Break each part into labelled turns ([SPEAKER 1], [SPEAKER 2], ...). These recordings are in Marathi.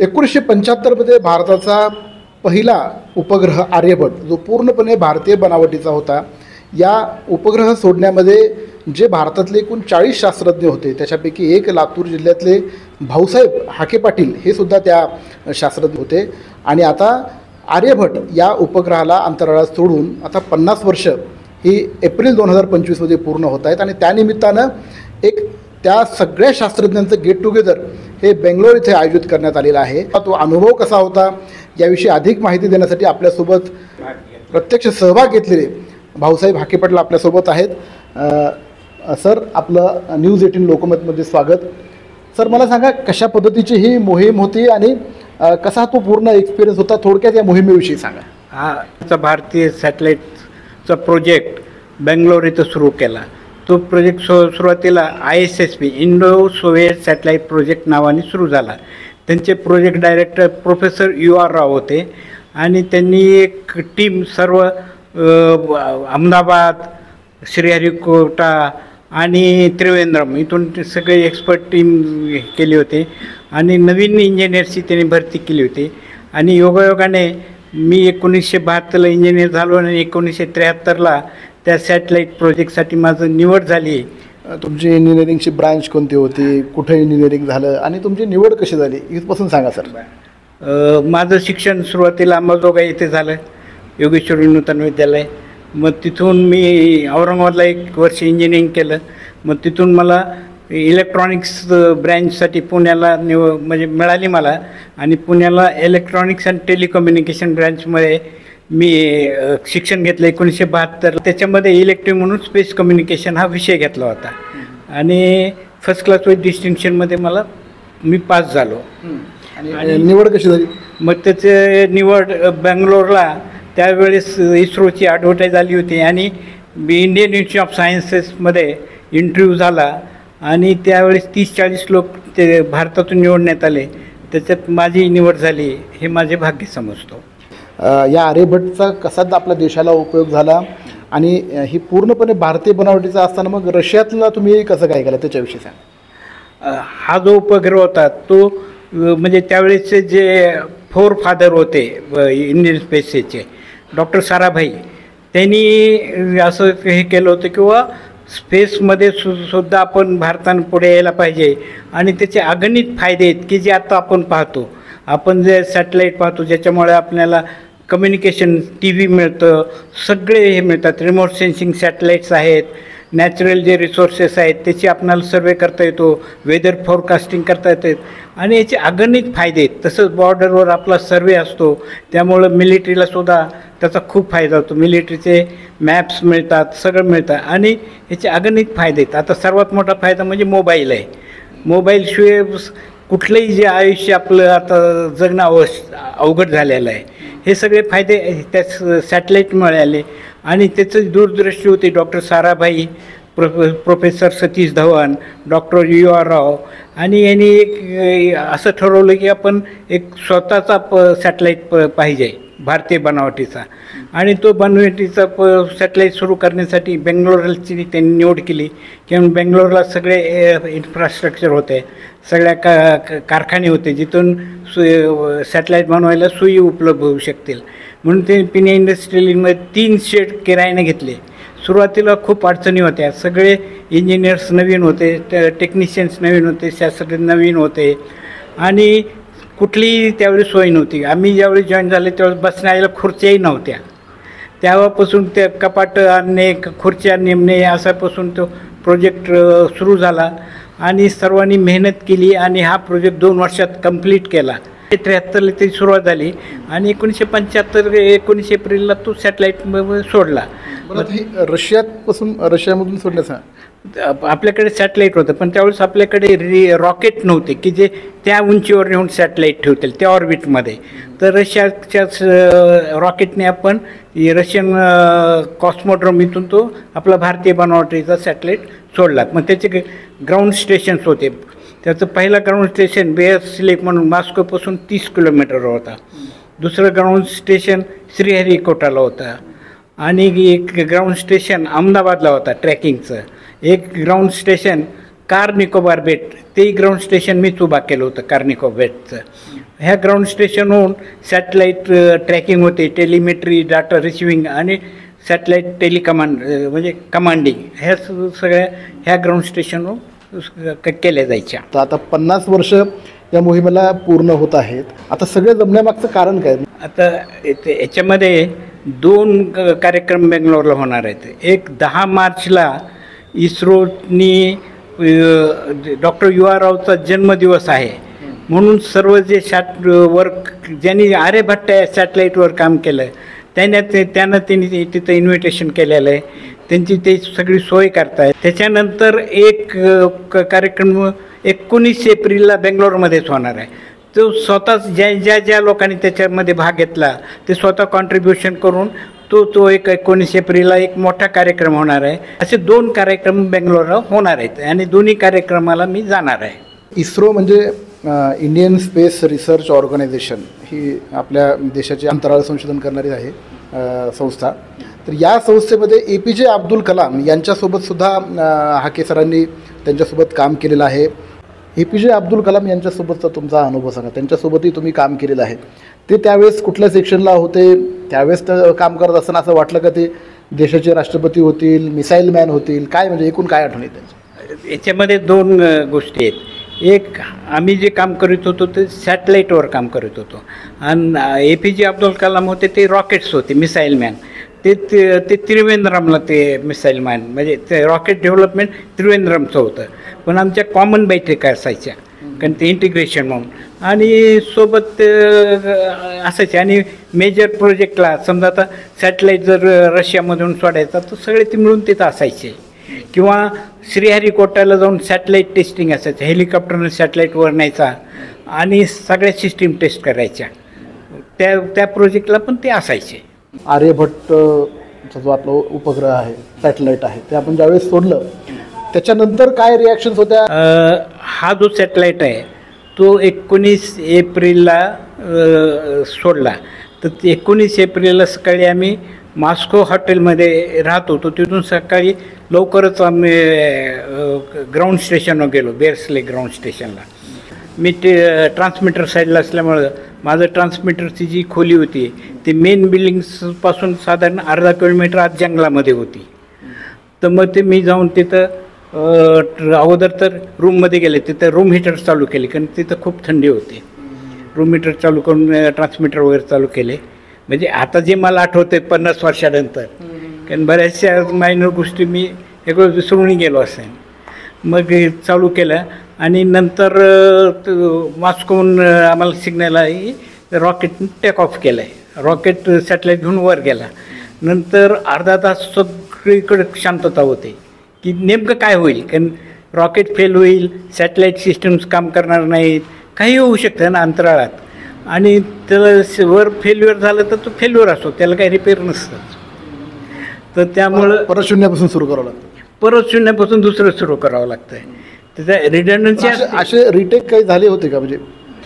[SPEAKER 1] 1975 भारताचा पहिला उपग्रह आर्यभट जो पूर्णपणे भारतीय बनावटीचा होता. या उपग्रह सोडण्यामध्ये जे भारतातले एकूण 40 शास्त्रज्ञ होते त्याच्यापैकी एक लातूर जिल्ह्यातले भाऊसाहेब हाके पाटील हे सुद्धा त्या शास्त्रज्ञ होते. आणि आता आर्यभट या उपग्रहाला अंतराळात सोडून आता 50 वर्ष ही एप्रिल 2025 पूर्ण होत आहेत. आणि त्यानिमित्तानं एक त्या सगळ्या शास्त्रज्ञांचं गेट टुगेदर हे बेंगलोर इथे आयोजित करण्यात आलेलं आहे. तो अनुभव कसा होता याविषयी अधिक माहिती देण्यासाठी आपल्यासोबत प्रत्यक्ष सहभाग घेतलेले भाऊसाहेब हाके पाटील आपल्यासोबत आहेत. सर, आपलं न्यूज 18 लोकमतमध्ये स्वागत. सर, मला सांगा कशा पद्धतीची ही मोहीम होती आणि कसा तो पूर्ण एक्सपिरियन्स होता, थोडक्यात या मोहिमेविषयी सांगा.
[SPEAKER 2] हा भारतीय सॅटेलाईटचा प्रोजेक्ट बेंगलोर इथं सुरू केला. तो प्रोजेक्ट सुरुवातीला ISSP Indo Soviet satellite project नावाने सुरू झाला. त्यांचे प्रोजेक्ट डायरेक्टर प्रोफेसर UR राव होते आणि त्यांनी एक टीम सर्व अहमदाबाद, श्रीहरिकोटा आणि त्रिवेंद्रम इथून सगळे एक्सपर्ट टीम केली होती आणि नवीन इंजिनियर्सची त्यांनी भरती केली होती. आणि योगायोगाने मी 1972ला इंजिनियर झालो आणि 1973ला त्या सॅटेलाईट प्रोजेक्टसाठी माझं निवड झाली.
[SPEAKER 1] तुमची इंजिनिअरिंगची ब्रांच कोणती होती, कुठे इंजिनिअरिंग झालं आणि तुमची निवड कशी झाली इथपासून सांगा सर.
[SPEAKER 2] माझं शिक्षण सुरुवातीला अंबाजोगाई येथे झालं, योगेश्वरी नूतन विद्यालय. मग तिथून मी औरंगाबादला 1 वर्ष इंजिनिअरिंग केलं. मग तिथून मला इलेक्ट्रॉनिक्स ब्रँचसाठी पुण्याला म्हणजे मिळाली मला. आणि पुण्याला इलेक्ट्रॉनिक्स अँड टेलिकम्युनिकेशन ब्रँचमध्ये मी शिक्षण घेतलं 1972. त्याच्यामध्ये इलेक्टिव्ह म्हणून स्पेस कम्युनिकेशन हा विषय घेतला होता आणि फर्स्ट क्लास विथ डिस्टिंक्शनमध्ये मी पास झालो.
[SPEAKER 1] आणि निवड कशी झाली?
[SPEAKER 2] मग त्याचे निवड बेंगलोरला त्यावेळेस इस्रोची ॲडव्हर्टाईज आली होती आणि इंडियन इन्स्टिट्यूट ऑफ सायन्सेसमध्ये इंटरव्ह्यू झाला आणि त्यावेळेस 30-40 लोक ते भारतातून निवडण्यात आले. त्याच्यात माझी निवड झाली, हे माझे भाग्य समजतो.
[SPEAKER 1] या आर्यभट्टचा कसा आपल्या देशाला उपयोग झाला आणि ही पूर्णपणे भारतीय बनावटीचा असताना मग रशियातला तुम्ही कसं काय केलं त्याच्याविषयी सांगा.
[SPEAKER 2] हा जो उपग्रह होता तो म्हणजे त्यावेळेसचे जे फोर फादर होते इंडियन स्पेसचे डॉक्टर साराभाई, त्यांनी असं हे केलं होतं किंवा स्पेसमध्ये सुद्धा आपण भारतानं पुढे यायला पाहिजे. आणि त्याचे अगणित फायदे आहेत की जे आता आपण पाहतो. आपण जे सॅटेलाईट पाहतो ज्याच्यामुळे आपल्याला कम्युनिकेशन, TV मिळतं, सगळे हे मिळतात. रिमोट सेन्सिंग सॅटेलाईट्स आहेत, नॅचरल जे रिसोर्सेस आहेत त्याची आपल्याला सर्वे करता येतो, वेदर फोरकास्टिंग करता येते आणि याचे अगणित फायदे आहेत. तसंच बॉर्डरवर आपला सर्वे असतो त्यामुळं मिलिटरीलासुद्धा त्याचा खूप फायदा होतो. मिलिटरीचे मॅप्स मिळतात, सगळं मिळतं आणि याचे अगणित फायदे आहेत. आता सर्वात मोठा फायदा म्हणजे मोबाईल आहे. मोबाईलशिवाय कुठलंही जे आयुष्य आपलं आता जगणं अवघड झालेलं आहे. हे सगळे फायदे त्या सॅटेलाईटमुळे आले आणि त्याचं दूरदृष्टी होती doctor Sarabhai, professor Satish Dhawan, doctor UR राव. आणि यांनी एक असं ठरवलं की आपण एक स्वतःचा सॅटेलाईट पाहिजे भारतीय बनावटीचा. आणि तो बनावटीचा सॅटेलाईट सुरू करण्यासाठी बेंगलोरची त्यांनी निवड केली. किंवा बेंगलोरला सगळे इन्फ्रास्ट्रक्चर होते, सगळ्या कारखाने होते जिथून सॅटेलाईट बनवायला सोयी उपलब्ध होऊ शकतील. म्हणून ते पिने इंडस्ट्रियलमध्ये 3 शेड किरायाने घेतले. सुरुवातीला खूप अडचणी होत्या. सगळे इंजिनियर्स नवीन होते, टेक्निशियन्स नवीन होते, शास्त्रज्ञ नवीन होते आणि कुठलीही त्यावेळी सोय नव्हती. आम्ही ज्यावेळी जॉईन झाले त्यावेळेस बसण्याला खुर्च्याही नव्हत्या. तेव्हापासून ते कपाट आणणे, खुर्च्या नेमणे असापासून तो प्रोजेक्ट सुरू झाला आणि सर्वांनी मेहनत केली आणि हा प्रोजेक्ट 2 वर्षात कंप्लीट केला. 1973ला ती सुरुवात झाली आणि 1975 एप्रिलला तो सॅटेलाईट सोडला.
[SPEAKER 1] रशियामधून सोडण्याचा
[SPEAKER 2] आपल्याकडे सॅटेलाईट होतं पण त्यावेळेस आपल्याकडे रॉकेट नव्हते की जे त्या उंचीवर नेऊन सॅटेलाईट ठेवतील त्या ऑर्बिटमध्ये. तर रशियाच्याच रॉकेटने आपण रशियन कॉस्मोड्रोम इथून तो आपला भारतीय बनावटीचा सॅटेलाईट सोडला. मग त्याचे ग्राउंड स्टेशन्स होते. त्याचं पहिलं ग्राउंड स्टेशन बेअर्सलेक म्हणून मॉस्कोपासून 30 किलोमीटरवर होता. दुसरं ग्राउंड स्टेशन श्रीहरिकोटाला होतं आणि एक ग्राउंड स्टेशन अहमदाबादला होता ट्रॅकिंगचं. एक ग्राउंड स्टेशन कार निकोबार बेट ते ग्राउंड स्टेशन मीच उभा केलं होतं कार निकोबार बेटचं. ह्या ग्राउंड स्टेशनहून सॅटेलाईट ट्रॅकिंग होते, टेलिमेट्री, डाटा रिसिव्हिंग आणि सॅटेलाईट टेलिकमांड म्हणजे कमांडिंग ह्या सगळ्या ह्या ग्राउंड स्टेशनवर केल्या जायच्या.
[SPEAKER 1] तर आता 50 वर्ष या मोहिमेला पूर्ण होत आहेत. आता सगळे जमण्यामागचं कारण काय?
[SPEAKER 2] आता याच्यामध्ये 2 कार्यक्रम बेंगलोरला होणार आहेत. एक 10 मार्चला इस्रोनी डॉक्टर यू आर रावचा जन्मदिवस आहे म्हणून सर्व जे वर्क ज्यांनी आर्यभट्ट या सॅटेलाईटवर काम केलं त्यांना त्यांनी तिथं इन्व्हिटेशन केलेलं आहे. त्यांची ते सगळी सोय करतायत. त्याच्यानंतर एक कार्यक्रम 19 एप्रिलला बेंगलोरमध्येच होणार आहे. तो स्वतःच ज्या लोकांनी त्याच्यामध्ये भाग घेतला ते स्वतः कॉन्ट्रीब्युशन करून तो एक 19 एप्रिलला एक मोठा कार्यक्रम होणार आहे. असे 2 कार्यक्रम बेंगलोरला होणार आहेत आणि दोन्ही कार्यक्रमाला मी जाणार आहे.
[SPEAKER 1] इस्रो म्हणजे इंडियन स्पेस रिसर्च ऑर्गनायझेशन ही आपल्या देशाची अंतराळ संशोधन करणारी आहे संस्था. तर या संस्थेमध्ये APJ अब्दुल कलाम यांच्यासोबतसुद्धा हाके सरांनी त्यांच्यासोबत काम केलेलं आहे. APJ अब्दुल कलाम यांच्यासोबतचा तुमचा अनुभव सांगा. त्यांच्यासोबतही तुम्ही काम केलेलं आहे. ते त्यावेळेस कुठल्या सेक्शनला होते? त्यावेळेस तर काम करत असताना असं वाटलं का ते देशाचे राष्ट्रपती होतील, मिसाईल मॅन होतील? काय म्हणजे एकूण काय आठवण येते?
[SPEAKER 2] याच्यामध्ये 2 गोष्टी आहेत. एक आम्ही जे काम करीत होतो ते सॅटेलाईटवर काम करत होतो आणि APJ अब्दुल कलाम होते ते रॉकेट्स होते, मिसाईल मॅन. ते त्रिवेंद्रमला ते मिसाईल मॅन म्हणजे ते रॉकेट डेव्हलपमेंट त्रिवेंद्रमचं होतं. पण आमच्या कॉमन बैठका असायच्या कारण ते इंटिग्रेशन म्हणून आणि सोबत असायचे. आणि मेजर प्रोजेक्टला समजा आता सॅटेलाईट जर रशियामधून सोडायचा तर सगळे ते मिळून तिथं असायचे. किंवा श्रीहरिकोटाला जाऊन सॅटेलाईट टेस्टिंग असायचं, हेलिकॉप्टरनं सॅटेलाईटवर न्यायचा आणि सगळ्या सिस्टीम टेस्ट करायच्या. त्या प्रोजेक्टला पण ते असायचे.
[SPEAKER 1] आर्यभट्टचा जो आपला उपग्रह आहे, सॅटेलाईट आहे, ते आपण ज्यावेळेस सोडलं त्याच्यानंतर काय रिॲक्शन्स होत्या?
[SPEAKER 2] हा जो सॅटेलाईट आहे तो 19 एप्रिलला सोडला. तर 19 एप्रिलला सकाळी आम्ही मॉस्को हॉटेलमध्ये राहत होतो. तिथून सकाळी लवकरच आम्ही ग्राउंड स्टेशनवर गेलो, बेर्सले ग्राउंड स्टेशनला. मी ते ट्रान्समीटर साईडला असल्यामुळं माझं ट्रान्समीटरची जी खोली होती ती मेन बिल्डिंग्सपासून साधारण अर्धा किलोमीटर आत जंगलामध्ये होती. तर मग ते मी जाऊन तिथं अगोदर तर रूममध्ये गेले, तिथं रूम हीटर चालू केले कारण तिथं खूप थंडी होती. रूम हीटर चालू करून ट्रान्समीटर वगैरे चालू केले. म्हणजे आता जे मला आठवते 50 वर्षानंतर कारण बऱ्याचशा मायनर गोष्टी मी सगळं विसरून गेलो असेल. मग चालू केलं आणि नंतर मॉस्कोहून आम्हाला सिग्नल आहे रॉकेट टेक ऑफ केलं आहे. रॉकेट सॅटेलाईट घेऊन वर गेला. नंतर अर्धा तास सगळीकडे शांतता होते की नेमकं काय होईल कारण रॉकेट फेल होईल, सॅटेलाईट सिस्टम्स काम करणार नाहीत, काही होऊ शकतं ना अंतराळात. आणि त्याला वर फेल्युअर झालं तर तो फेल्युअर असतो, त्याला काही रिपेअर नसतं. तर त्यामुळं
[SPEAKER 1] परत शून्यापासून सुरू करावं लागतं.
[SPEAKER 2] परत शून्यापासून दुसरं सुरू करावं लागतं. त्याच्या रिडंडन्सी
[SPEAKER 1] असे रिटेक काही झाले होते का? म्हणजे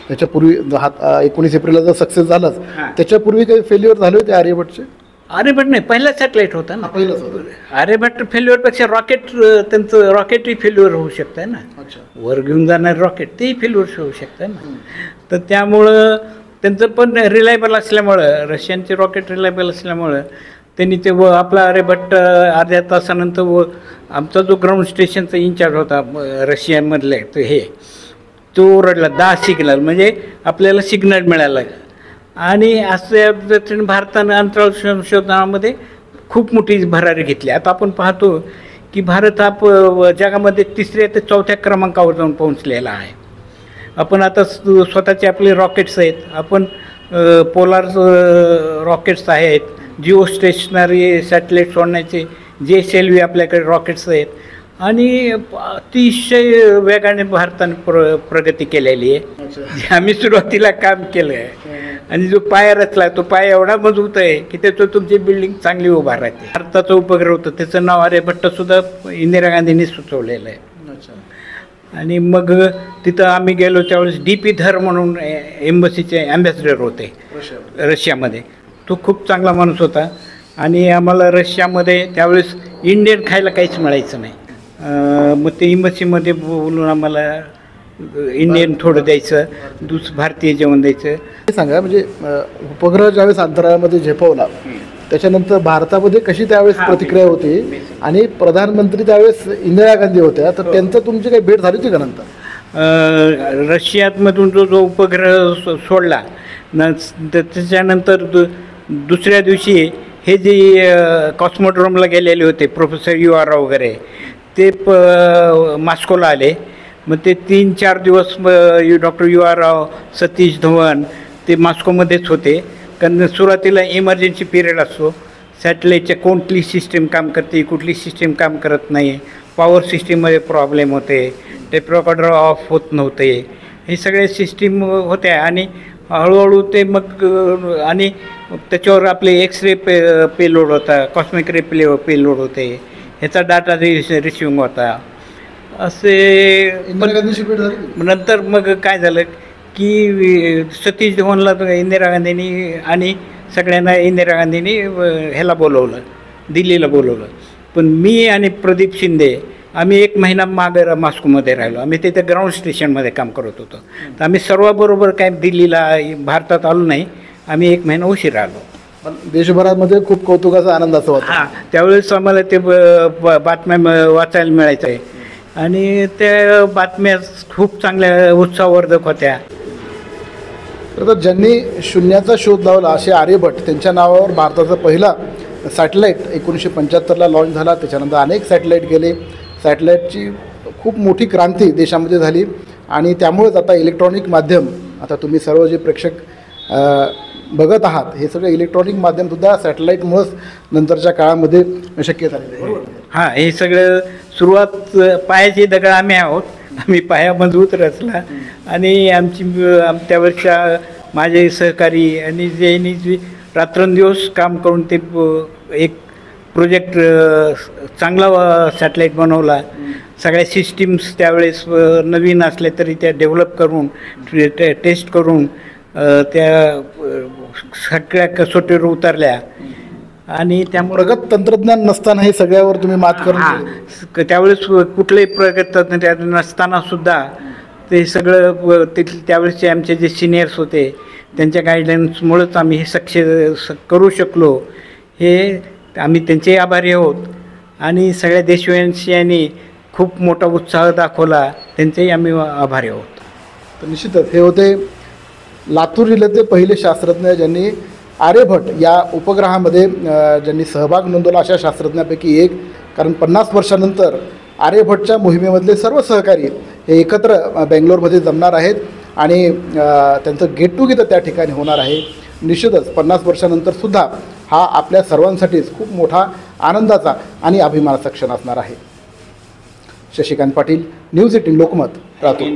[SPEAKER 1] त्याच्यापूर्वी 19 एप्रिलला जर सक्सेस झालाच त्याच्यापूर्वी काही फेल्युअर झाले होते आर्यभट्टचे?
[SPEAKER 2] आर्यभट्ट नाही, पहिला सॅटेलाईट होता ना.
[SPEAKER 1] पहिलंच होतं.
[SPEAKER 2] आर्यभट्ट फेल्युअरपेक्षा रॉकेट त्यांचं रॉकेटही फेल्युअर होऊ शकतं ना. वर घेऊन जाणार रॉकेट तेही फेल्युअर होऊ शकतं ना. तर त्यामुळं त्यांचं पण रिलायबल असल्यामुळं, रशियनचे रॉकेट रिलायबल असल्यामुळं त्यांनी ते आपला आर्यभट्ट अर्ध्या तासानंतर आमचा जो ग्राउंड स्टेशनचा इन्चार्ज होता रशियामधले तो ओरडला 10 सिग्नल म्हणजे आपल्याला सिग्नल मिळाला. आणि अशा पद्धतीने भारतानं अंतराळ संशोधनामध्ये खूप मोठी भरारी घेतली. आता आपण पाहतो की भारत हा जगामध्ये 3ऱ्या ते 4थ्या क्रमांकावर जाऊन पोहोचलेला आहे. आपण आता स्वतःचे आपले रॉकेट्स आहेत, आपण पोलार रॉकेट्स आहेत, जिओ स्टेशनरी सॅटेलाईट सोडण्याचे JSLV आपल्याकडे रॉकेट्स आहेत आणि अतिशय वेगाने भारताने प्रगती केलेली आहे. आम्ही सुरुवातीला काम केलं आहे आणि जो पाया रचला तो पाया एवढा मजबूत आहे की त्याचं तुमची बिल्डिंग चांगली उभा राहते. भारताचं उपग्रह होतं त्याचं नाव आर्यभट्टसुद्धा इंदिरा गांधींनी सुचवलेलं आहे. आणि मग तिथं आम्ही गेलो त्यावेळेस DP धर म्हणून एम्बसीचे ॲम्बॅसिडर होते रशियामध्ये. तो खूप चांगला माणूस होता आणि आम्हाला रशियामध्ये त्यावेळेस इंडियन खायला काहीच मिळायचं नाही. मग ते इमर्सीमध्ये बोलून आम्हाला इंडियन थोडं द्यायचं, भारतीय जेवण द्यायचं.
[SPEAKER 1] हे सांगा म्हणजे उपग्रह ज्यावेळेस अंतराळामध्ये झेपवला त्याच्यानंतर भारतामध्ये कशी त्यावेळेस प्रतिक्रिया होती आणि प्रधानमंत्री त्यावेळेस इंदिरा गांधी होत्या, तर त्यांचं तुमची काही भेट झाली होती का नंतर?
[SPEAKER 2] रशियामधून जो उपग्रह सोडला त्याच्यानंतर दुसऱ्या दिवशी हे जे कॉस्मोड्रोमला गेलेले होते प्रोफेसर UR राव वगैरे ते मॉस्कोला आले. मग ते 3-4 दिवस डॉक्टर UR राव, सतीश धवन ते मॉस्कोमध्येच होते. कारण सुरुवातीला इमर्जन्सी पिरियड असतो, सॅटेलाईटच्या कोणती सिस्टीम काम करते, कुठली सिस्टीम काम करत नाही, पॉवर सिस्टीममध्ये प्रॉब्लेम होते, टेप रेकॉर्डर ऑफ होत नव्हते, हे सगळे सिस्टीम होत्या. आणि हळूहळू ते मग आणि त्याच्यावर आपले एक्सरे पेलोड होता, कॉस्मिक रे पेलोड होते, ह्याचा डाटा रिसिव्हिंग होता. असे
[SPEAKER 1] इंदिरा गांधीची भेट झाली
[SPEAKER 2] नंतर मग काय झालं की सतीश धवनला इंदिरा गांधींनी आणि सगळ्यांना इंदिरा गांधींनी ह्याला बोलवलं, दिल्लीला बोलवलं. पण मी आणि प्रदीप शिंदे आम्ही 1 महिना मागे मॉस्कोमध्ये राहिलो. आम्ही तिथे ग्राउंड स्टेशनमध्ये काम करत होतो. तर आम्ही सर्वाबरोबर काय दिल्लीला भारतात आलो नाही, आम्ही 1 महिना उशीर आलो.
[SPEAKER 1] पण देशभरामध्ये खूप कौतुकाचा आनंद असा होता.
[SPEAKER 2] हां, त्यावेळेस आम्हाला ते बातम्या वाचायला मिळायचं आहे आणि त्या बातम्या खूप चांगल्या उत्साहवर्धक होत्या.
[SPEAKER 1] तर ज्यांनी शून्याचा शोध लावला असे आर्यभट्ट, त्यांच्या नावावर भारताचा पहिला सॅटेलाईट 1975ला लॉन्च झाला. त्याच्यानंतर अनेक सॅटेलाईट गेले. सॅटेलाईटची खूप मोठी क्रांती देशामध्ये झाली आणि त्यामुळेच आता इलेक्ट्रॉनिक माध्यम, आता तुम्ही सर्व जे प्रेक्षक बघत आहात हे सगळं इलेक्ट्रॉनिक माध्यमसुद्धा सॅटेलाईटमुळंच नंतरच्या काळामध्ये शक्य झालेलं आहे.
[SPEAKER 2] हां, हे सगळं सुरुवात पायाची दगड आम्ही आहोत. आम्ही पाया मजबूत रचला आणि त्यावरच्या माझे सहकारी आणि ज्यांनी जे रात्रंदिवस काम करून ते एक प्रोजेक्ट चांगला सॅटेलाईट बनवला. सगळ्या सिस्टीम्स त्यावेळेस नवीन असल्या तरी त्या डेव्हलप करून टेस्ट करून त्या सगळ्या कसोटीवर उतरल्या आणि त्यामुळे
[SPEAKER 1] प्रगत तंत्रज्ञान नसताना हे सगळ्यावर तुम्ही मात करून
[SPEAKER 2] त्यावेळेस कुठलंही प्रगत तंत्रज्ञान नसतानासुद्धा ते सगळं त्यावेळेसचे आमचे जे सिनियर्स होते त्यांच्या गाईडन्समुळंच आम्ही हे सक्सेस करू शकलो. हे आम्ही त्यांचे आभारी आहोत आणि सगळ्या देशवासियांनी खूप मोठा उत्साह दाखवला, त्यांचेही आम्ही आभारी आहोत.
[SPEAKER 1] तर निश्चितच हे होते लातूर जिल्ह्यातले पहिले शास्त्रज्ञ ज्यांनी आर्यभट्ट या उपग्रहामध्ये ज्यांनी सहभाग नोंदवला अशा शास्त्रज्ञापैकी एक. कारण 50 वर्षानंतर आर्यभट्टच्या मोहिमेमधले सर्व सहकारी हे एकत्र बेंगलोरमध्ये जमणार आहेत आणि त्यांचं गेट टुगेदर त्या ठिकाणी होणार आहे. निश्चितच 50 वर्षानंतरसुद्धा हा आपल्या सर्वांसाठीच खूप मोठा आनंदाचा आणि अभिमानाचा क्षण असणार आहे. शशिकांत पाटील, न्यूज 18 लोकमत, लातूर.